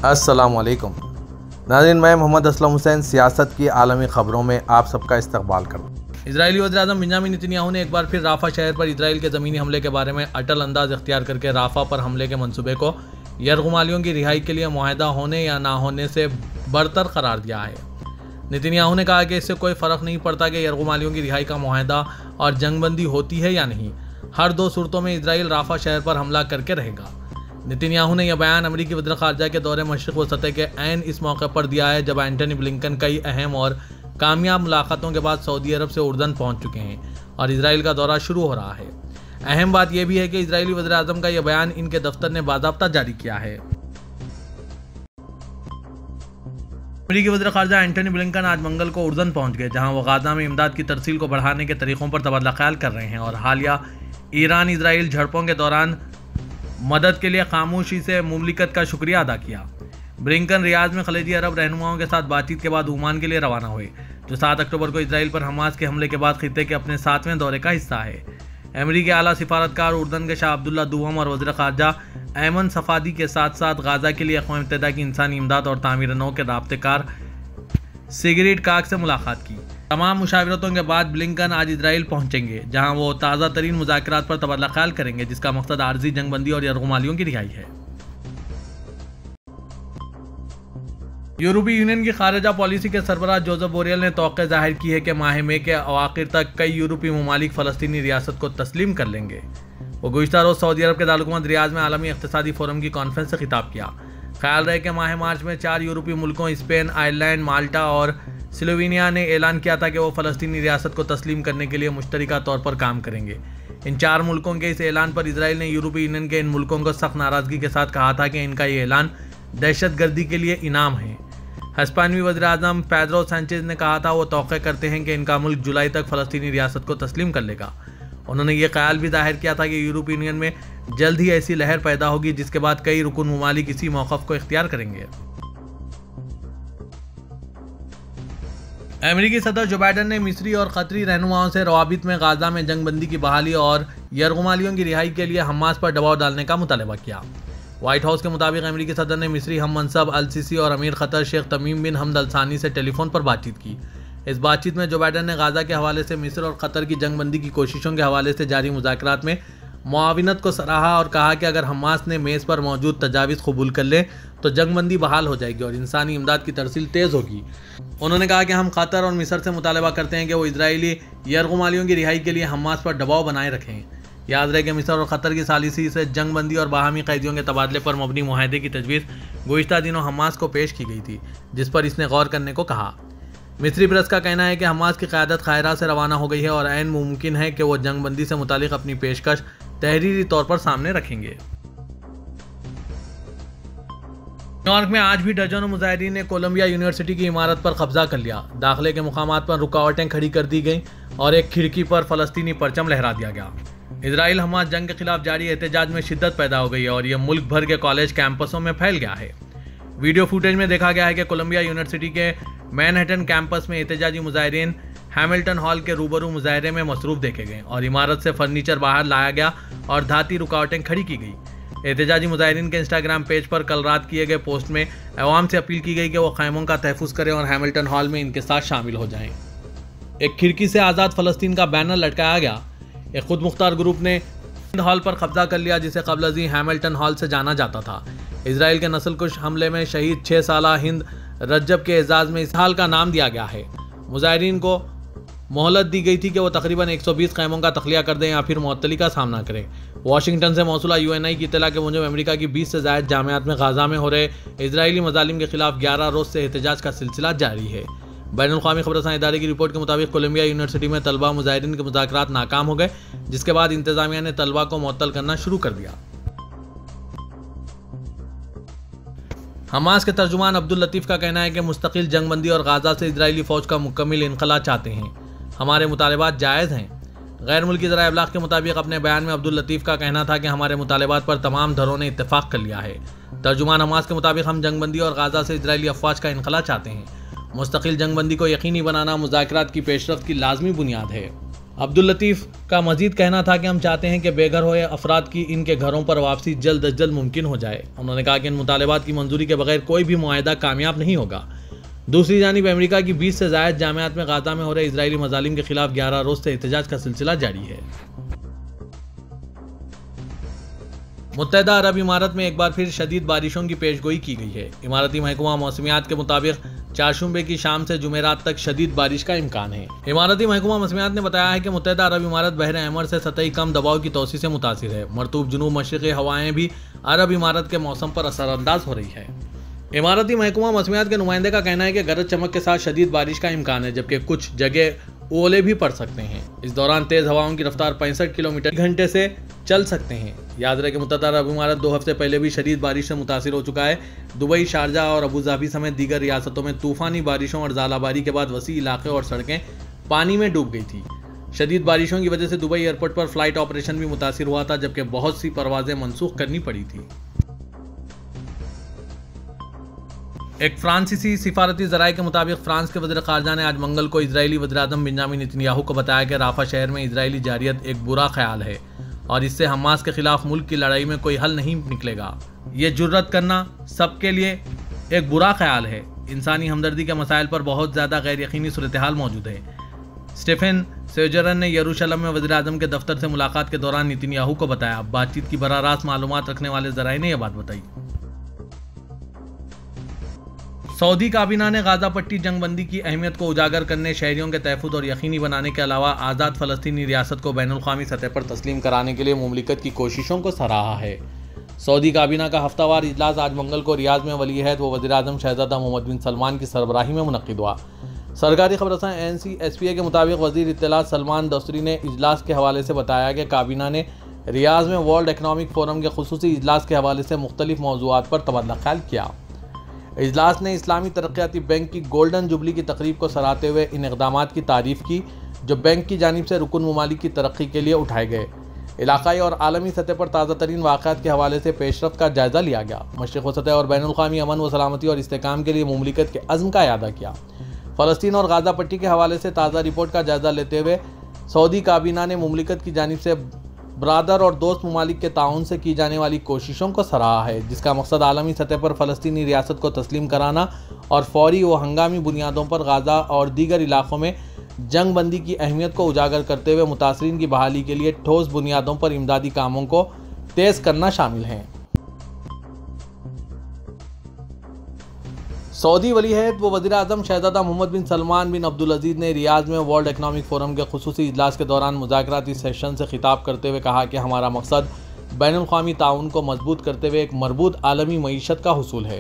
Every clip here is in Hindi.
अस्सलामुअलैकुम नाज़रीन, मैं मोहम्मद असलम हुसैन सियासत की आलमी ख़बरों में आप सबका इस्तकबाल करता हूँ। इजरायली वज़ीर-ए-आज़म बेंजामिन नेतन्याहू ने एक बार फिर राफ़ा शहर पर इसराइल के ज़मीनी हमले के बारे में अटल अंदाज इख्तियार करके राफ़ा पर हमले के मंसूबे को यरग़ुमालियों की रिहाई के लिए मुआहदा होने या ना होने से बरतर करार दिया है। नेतन्याहू ने कहा कि इससे कोई फ़र्क नहीं पड़ता कि यरग़ुमालियों की रिहाई का मुआहदा और जंगबंदी होती है या नहीं, हर दो सूरतों में इसराइल राफ़ा शहर पर हमला करके रहेगा। नेतन्याहू ने यह बयान अमरीकी वज़ीर ख़ारजा के दौरे मशरिक़ व सतह के ऐन इस मौके पर दिया है जब एंटनी ब्लिंकन कई अहम और कामयाब मुलाकातों के बाद सऊदी अरब से उर्दन पहुंच चुके हैं और इसराइल का दौरा शुरू हो रहा है। अहम बात यह भी है कि इजरायली वज़ीर-ए-आज़म का यह बयान इनके दफ्तर ने बाज़ाब्ता जारी किया है। अमरीकी वज़ीर ख़ारजा एंटनी ब्लिंकन आज मंगल को उर्दन पहुंच गए, जहां वो गाज़ा में इमदाद की तरसील को बढ़ाने के तरीक़ों पर तबादला ख्याल कर रहे हैं और हालिया ईरान इसराइल झड़पों के दौरान मदद के लिए खामोशी से मुमलिकत का शुक्रिया अदा किया। ब्लिंकन रियाद में खलीजी अरब रहनुमाओं के साथ बातचीत के बाद ओमान के लिए रवाना हुए, जो 7 अक्टूबर को इसराइल पर हमास के हमले के बाद खित्ते के अपने 7वें दौरे का हिस्सा है। अमरीकी आला सिफारतकार उर्दन के शाह अब्दुल्ला दुहम और वज़ीर ख़ारजा ऐमन सफ़ादी के साथ साथ गाज़ा के लिए अक़वाम मुत्तहिदा की इंसानी इमदाद और तामीर नौ के राब्तेकार सिगरेट काक से मुलाकात की। तमाम मुशावरतों के बाद ब्लिंकन आज इसराइल पहुंचेंगे, जहां वो ताज़ा तरीन मुज़ाकरात पर तबादला ख्याल करेंगे, जिसका मकसद आर्जी जंगबंदी और यरग़ुमालियों की रिहाई है। यूरोपीय यूनियन की खारजा पॉलिसी के सरबराह जोसेफ बोरेल ने तौक़े ज़ाहिर की है कि माह मई के अवाखिर तक कई यूरोपीय ममालिक फ़लस्तीनी रियासत को तस्लीम कर लेंगे। वो गुज़िश्ता रोज़ सऊदी अरब के दारुल रियाद में आलमी इक़्तिसादी फोरम की कॉन्फ्रेंस से खिताब किया। ख्याल रहे कि माह मार्च में 4 यूरोपीय मुल्कों स्पेन, आयरलैंड, माल्टा और स्लोवेनिया ने ऐलान किया था कि वो फ़लस्तीनी रियासत को तस्लीम करने के लिए मुश्तरका तौर पर काम करेंगे। इन 4 मुल्कों के इस ऐलान पर इसराइल ने यूरोपीय यूनियन के इन मुल्कों को सख्त नाराज़गी के साथ कहा था कि इनका ये ऐलान दहशतगर्दी के लिए इनाम है। हिस्पानवी वज़ीर-ए-आज़म पेड्रो सैंचेज़ ने कहा था वो तौक़े करते हैं कि इनका मुल्क जुलाई तक फ़लस्तीनी रियासत को तस्लीम कर लेगा। उन्होंने ये ख्याल भी ज़ाहिर किया था कि यूरोपीय यूनियन में जल्द ही ऐसी लहर पैदा होगी जिसके बाद कई रुकन ममालिक इसी मौक़िफ़ को इख्तियार करेंगे। अमेरिकी सदर जो बाइडन ने मिस्री और कतरी रहनुमाओं से रवाबित में गाज़ा में जंगबंदी की बहाली और यरग़ुमालियों की रिहाई के लिए हमास पर दबाव डालने का मुतालबा किया। व्हाइट हाउस के मुताबिक अमेरिकी सदर ने मिस्री हम मनसब अल सीसी और अमीर क़तर शेख तमीम बिन हमद अल सानी से टेलीफोन पर बातचीत की। इस बातचीत में जो बाइडन ने गाज़ा के हवाले से मिस्र और क़तर की जंगबंदी की कोशिशों के हवाले से जारी मुज़ाकरात में मुआविनत को सराहा और कहा कि अगर हमास ने मेज़ पर मौजूद तजावीज़ कबूल कर ले तो जंगबंदी बहाल हो जाएगी और इंसानी इमदाद की तरसील तेज़ होगी। उन्होंने कहा कि हम क़तर और मिस्र से मुतालबा करते हैं कि वो इजरायली यरग़ुमालियों की रिहाई के लिए हमास पर दबाव बनाए रखें। याद रहे कि मिस्र और क़तर की सालिसी से जंगबंदी और बाहमी कैदियों के तबादले पर मबनी मुआहदे की तजवीज़ गुज़िश्ता दिनों हमास को पेश की गई थी, जिस पर इसने गौर करने को कहा। मिस्री प्रेस का कहना है कि हमास की क़यादत काहिरा से रवाना हो गई है और ऐन मुमकिन है कि वो जंगबंदी से मुतालिक अपनी पेशकश तहरीरी तौर पर सामने रखेंगे। न्यूयॉर्क में आज भी दर्जनों मुजाहिरीन ने कोलंबिया यूनिवर्सिटी की इमारत पर कब्जा कर लिया। दाखिले के मुकामात पर रुकावटें खड़ी कर दी गईं और एक खिड़की पर फ़लस्तीनी परचम लहरा दिया गया। इसराइल हमास जंग के खिलाफ जारी एहतजाज में शिद्दत पैदा हो गई है और यह मुल्क भर के कॉलेज कैंपसों में फैल गया है। वीडियो फुटेज में देखा गया है कि कोलंबिया यूनिवर्सिटी के मैनहट्टन कैंपस में एहतजाजी मुजाहिरीन हैमिल्टन हॉल के रूबरू मुजाहरे में मसरूफ़ देखे गए और इमारत से फर्नीचर बाहर लाया गया और धाती रुकावटें खड़ी की गई। एहतजाजी मुजाहिरीन के इंस्टाग्राम पेज पर कल रात किए गए पोस्ट में अवाम से अपील की गई कि वो खैमों का तहफ़्फ़ुज़ करें और हैमिल्टन हॉल में इनके साथ शामिल हो जाएं। एक खिड़की से आज़ाद फ़लस्तीन का बैनर लटकाया गया। एक खुद मुख्तार ग्रुप ने हिंद हॉल पर कब्जा कर लिया, जिसे कबल अज़ीं हैमिल्टन हॉल से जाना जाता था। इसराइल के नस्लकुश हमले में शहीद 6 साला हिंद रज्जब के एजाज़ में इस हाल का नाम दिया गया है। मुजाहिरीन को मोहलत दी गई थी कि वो तकरीबन 120 खैमों का तख्लिया कर दें या फिर मुअत्तली का सामना करें। वाशिंगटन से मौसूला UNI की इत्तला के मुजब अमेरिका की 20 से ज़ायद जामियात में गाज़ा में हो रहे इजरायली मज़ालिम के खिलाफ 11 रोज़ से एहतजाज का सिलसिला जारी है। बैनुल-अक़वामी ख़बरसां इदारे की रिपोर्ट के मुताबिक कोलंबिया यूनिवर्सिटी में तलबा मुजाहिरीन के मुज़ाकरात नाकाम हो गए, जिसके बाद इंतज़ामिया ने तलबा को मुअत्तल करना शुरू कर दिया। हमास के तर्जुमान अब्दुल लतीफ़ का कहना है कि मुस्तकिल जंगबंदी और गाज़ा से इजरायली फ़ौज का मुकम्मल इनखला चाहते हैं। हमारे मुतालबात जायज़ हैं। गैर मुल्की ज़राए इब्लाग़ के मुताबिक अपने बयान में अब्दुल लतीफ़ का कहना था कि हमारे मुतालबात पर तमाम धरों ने इत्तेफाक कर लिया है। तर्जुमान हमास के मुताबिक हम जंगबंदी और गाज़ा से इजरायली अफ़वाज का इनखला चाहते हैं। मुस्तकिल जंगबंदी को यकीनी बनाना मुज़ाकरात की पेशरफ्त की लाजमी बुनियाद है। अब्दुल लतीफ़ का मजीद कहना था कि हम चाहते हैं कि बेघर हुए अफराद की इनके घरों पर वापसी जल्द अज जल्द मुमकिन हो जाए। उन्होंने कहा कि इन मुतालबात की मंजूरी के बगैर कोई भी मुआहदा कामयाब नहीं होगा। दूसरी जानिब अमेरिका की 20 से ज़ायद जामियात में गाज़ा में हो रहे इजरायली मजालिम के खिलाफ 11 रोज़ से एहतजाज का सिलसिला जारी है। मुत्तहदा अरब इमारत में एक बार फिर शदीद बारिशों की पेशगोई की गई है। इमारती महकमा मौसमियात के मुताबिक चारशंबे की शाम से जुमेरात तक शदीद बारिश का इम्कान है। इमारती महकमा मौसमियात ने बताया है कि मुत्तहदा अरब इमारत बहर अहमर से सतही कम दबाव की तोसी से मुतासिर है। मरतूब जुनूब मशरिक़ी हवाएं भी अरब इमारत के मौसम पर असरअंदाज हो रही है। इमारती महकमा मौसमियात के नुमाइंदे का कहना है कि गरज चमक के साथ शदीद बारिश का इम्कान है, जबकि कुछ जगह ओले भी पड़ सकते हैं। इस दौरान तेज हवाओं की रफ्तार 65 किलोमीटर घंटे से चल सकते हैं। याद रहे कि मुत्तहदा अरब इमारत 2 हफ्ते पहले भी शदीद बारिश से मुतासिर हो चुका है। दुबई, शारजा और अबू धाबी समेत दीगर रियासतों में तूफानी बारिशों और ज़ालाबारी के बाद वसी इलाके और सड़कें पानी में डूब गई थी। शदीद बारिशों की वजह से दुबई एयरपोर्ट पर फ्लाइट ऑपरेशन भी मुतासिर हुआ था, जबकि बहुत सी परवाजें मनसूख करनी पड़ी थी। एक फ्रांसीसी सिफारती ज़राए के मुताबिक फ्रांस के वज़ीर ख़ारजा ने आज मंगल को इजरायली वज़ीर-ए-आज़म बेंजामिन नेतन्याहू को बताया कि राफा शहर में इजरायली जारियत एक बुरा ख्याल है और इससे हमास के खिलाफ मुल्क की लड़ाई में कोई हल नहीं निकलेगा। ये जुर्रत करना सबके लिए एक बुरा ख्याल है। इंसानी हमदर्दी के मसाइल पर बहुत ज़्यादा गैर यकीनी सूरत हाल मौजूद है। स्टीफन सेजरन ने यरूशलेम में वज़ीर-ए-आज़म के दफ्तर से मुलाकात के दौरान नेतन्याहू को बताया। बातचीत की बराह रास्त मालूमात रखने वाले ज़राए ने यह बात बताई। सऊदी काबीना ने गाज़ा पट्टी जंगबंदी की अहमियत को उजागर करने, शहरियों के तहफ़्फ़ुज़ और यकीनी बनाने के अलावा आज़ाद फ़लस्तीनी रियासत को बैनुल-अक़वामी सतह पर तस्लीम कराने के लिए मुमलिकत की कोशिशों को सराहा है। सऊदी काबीना का हफ्तावार इजलास आज मंगल को रियाद में वली-ए-अहद व वज़ीर-ए-आज़म शहज़ादा मोहम्मद बिन सलमान की सरबराही में मुनक़्क़िद हुआ। सरकारी खबरसां NCSPA के मुताबिक वज़ीर इत्तलात सलमान दस्तूरी ने इजलास के हवाले से बताया कि काबीना ने रियाद में वर्ल्ड इकनॉमिक फोरम के खुसूसी इजलास के हवाले से मुख्तलिफ मौज़ूआत पर तबादला ख्याल किया। इजलास ने इस्लामी तरक्याती बैंक की गोल्डन जुबली की तकरीब को सराहते हुए इन इक़दामात की तारीफ़ की जो बैंक की जानिब से रुकन ममालिक की तरक्की के लिए उठाए गए। इलाकाई और आलमी सतह पर ताज़ा तरीन वाक़यात के हवाले से पेशरफ्त का जायज़ा लिया गया। मशरिक़ सतह और बैनुल-अक़वामी अमन व सलामती और इस्तेहकाम के लिए मुमलिकत के अज़्म का इयादा किया। फ़लस्तीन और गाज़ा पट्टी के हवाले से ताज़ा रिपोर्ट का जायज़ा लेते हुए सऊदी काबीना ने मुमलिकत की जानिब से बरादर और दोस्त ममालिक के ताउन से की जाने वाली कोशिशों को सराहा है, जिसका मकसद आलमी सतह पर फ़लस्तीनी रियासत को तस्लीम कराना और फौरी व हंगामी बुनियादों पर गाज़ा और दीगर इलाक़ों में जंग बंदी की अहमियत को उजागर करते हुए मुतासरीन की बहाली के लिए ठोस बुनियादों पर इमदादी कामों को तेज़ करना शामिल हैं। सऊदी वली-ए-अहद व वज़ीर-ए-आज़म शहज़ादा मोहम्मद बिन सलमान बिन अब्दुल अज़ीज़ ने रियाद में वर्ल्ड इकनॉमिक फोरम के खुसूसी इजलास के दौरान मुज़ाकराती सेशन से खिताब करते हुए कहा कि हमारा मकसद बैनुल-अक़वामी ताउन को मजबूत करते हुए एक मरबूत आलमी मईशत का हुसूल है।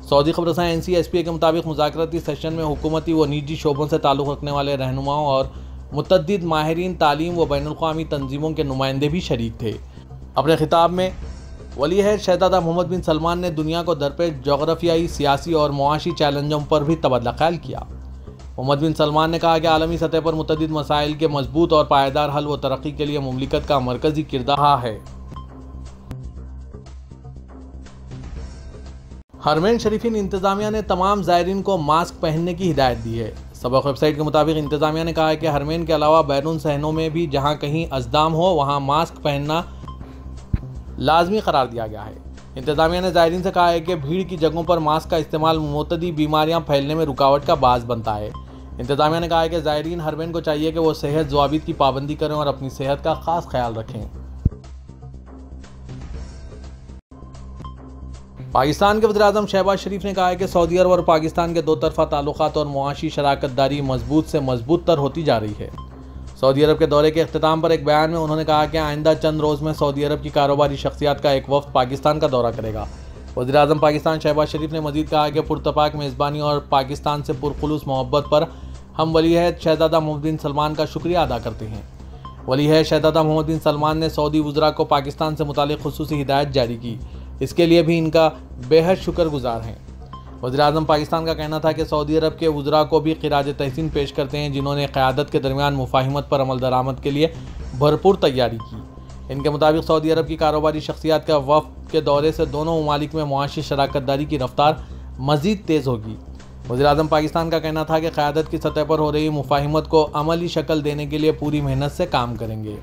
सऊदी खबरसां NCSPA के मुताबिक मुज़ाकराती सेशन में हुकूमती व निजी शोबों से ताल्लुक़ रखने वाले रहनुमाओं और मुतअद्दिद माहिरीन तालीम व बैनुल-अक़वामी तंजीमों के नुमाइंदे भी शरीक थे। अपने खिताब में वली-ए-अहद शहज़ादा मोहम्मद बिन सलमान ने दुनिया को दरपेश जोग्राफियाई, सियासी और मुआशी चैलेंजों पर भी तबादला ख्याल किया। मोहम्मद बिन सलमान ने कहा कि आलमी सतह पर मुतअद्दिद मसाइल के मजबूत और पायदार हल व तरक्की के लिए मुमलिकत का मरकज़ी किरदार है। हरमैन शरीफीन इंतज़ामिया ने तमाम ज़ायरीन को मास्क पहनने की हिदायत दी है। सबक वेबसाइट के मुताबिक इंतज़ामिया ने कहा है कि हरमैन के अलावा बैरून सहनों में भी जहाँ कहीं अज़दाम हो वहाँ मास्क पहनना लाजमी करार दिया गया है। इंतज़ामिया ने ज़ायरीन से कहा है कि भीड़ की जगहों पर मास्क का इस्तेमाल मुतअद्दी बीमारियां फैलने में रुकावट का बाज़ बनता है। इंतज़ामिया ने कहा है कि ज़ायरीन हरमैन को चाहिए कि वो सेहत ज़वाबित की पाबंदी करें और अपनी सेहत का ख़ास ख्याल रखें। पाकिस्तान के वज़ीर-ए-आज़म शहबाज शरीफ ने कहा है कि सऊदी अरब और पाकिस्तान के दो तरफ़ा ताल्लुक़ात और मुआशी शराकतदारी मजबूत से मजबूत तर होती जा रही है। सऊदी अरब के दौरे के अख्तिताम पर एक बयान में उन्होंने कहा कि आइंदा चंद रोज़ में सऊदी अरब की कारोबारी शख्सियात का एक वफ़द पाकिस्तान का दौरा करेगा। वज़ीर-ए-आज़म पाकिस्तान शहबाज शरीफ ने मज़ीद कहा कि पुरतपाक मेज़बानी और पाकिस्तान से पुरखुलूस मोहब्बत पर हम वली-ए-अहद शहज़ादा मोहम्मद बिन सलमान का शुक्रिया अदा करते हैं। वली-ए-अहद शहज़ादा मोहम्मद बिन सलमान ने सऊदी वज़रा को पाकिस्तान से मुतालिक खुसूसी हिदायत जारी की, इसके लिए भी इनका बेहद शुक्रगुजार हैं। वज़ीर-ए-आज़म पाकिस्तान का कहना था कि सऊदी अरब के वज़रा को भी खिराज तहसीन पेश करते हैं, जिन्होंने क़यादत के दरमियान मुफाहिमत पर अमल दरामद के लिए भरपूर तैयारी की। इनके मुताबिक सऊदी अरब की कारोबारी शख्सियात का वफ़द के दौरे से दोनों ममालिक में मुआशी शराकतदारी की रफ्तार मज़ीद तेज़ होगी। वज़ीर-ए-आज़म पाकिस्तान का कहना था कि क़यादत की सतह पर हो रही मुफ़ाहिमत को अमली शक्ल देने के लिए पूरी मेहनत से काम करेंगे।